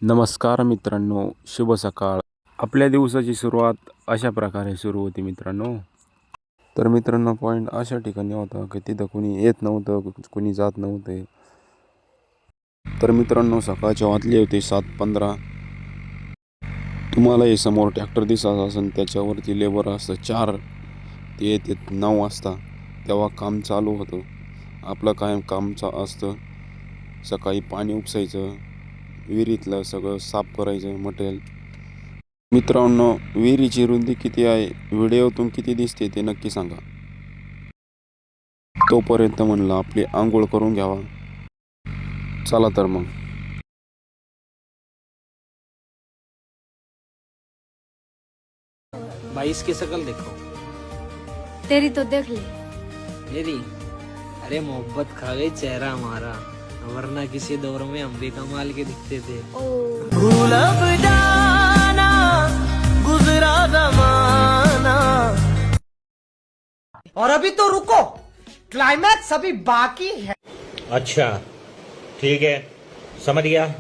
नमस्कार मित्रांनो, शुभ सकाळ. आपल्या दिवसाची सुरुवात अशा प्रकारे सुरू होती मित्रांनो. तर मित्रांनो, पॉईंट अशा ठिकाणी होता की तिथं कोणी येत नव्हतं, कोणी जात नव्हते. तर मित्रांनो, सकाळचे वाजले होते 7:15. तुम्हाला हे समोर ट्रॅक्टर दिसत असेल, त्याच्यावरती लेबर असतं 4, ते येतात 9 वाजता. तेव्हा काम चालू होतं. आपलं कायम काम असतं. सकाळी पाणी उपसायचं, विहिरीतलं सगळं साफ करायचं मटेरियल. मित्रांनो, विहिरीची रुंदी किती आहे, व्हिडिओतून किती दिसते ते नक्की सांगा. तोपर्यंत म्हणलं आपली आंघोळ करून घ्यावा. चला तर मग. भाई इसकी शक्ल देखो। तेरी तो देख ले। मेरी? अरे मोहब्बत खा गई चेहरा हमारा, वरना किसी दौर में हम भी कमाल के दिखते थे। भूल अब जाना गुजरा जमाना। और अभी तो रुको, क्लाइमैक्स अभी बाकी है। अच्छा ठीक है, समझ गया।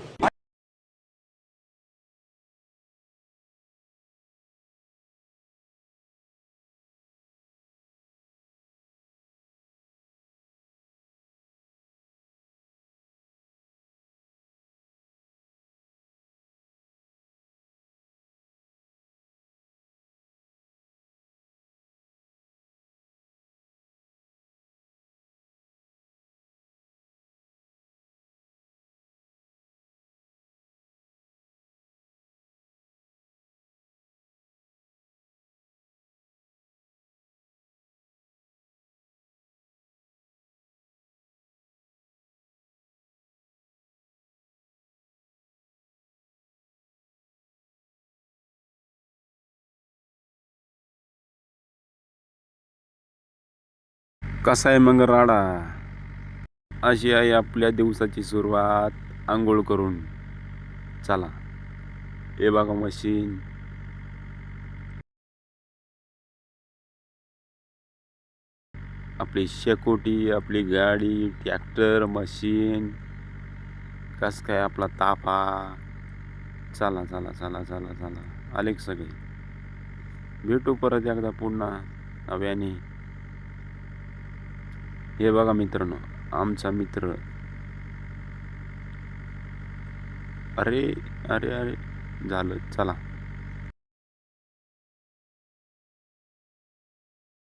कसा आहे मग राडा? अशी आहे आपल्या दिवसाची सुरुवात आंघोळ करून. चला, हे बघा मशीन. आपली शेकोटी, आपली गाडी, ट्रॅक्टर, मशीन. कस काय आपला ताफा. चला चला चला चला चला, आले सगळे. भेटू परत एकदा पुन्हा नव्याने. हे बघा मित्रांनो, आमचा मित्र. अरे अरे अरे, झालं. चला.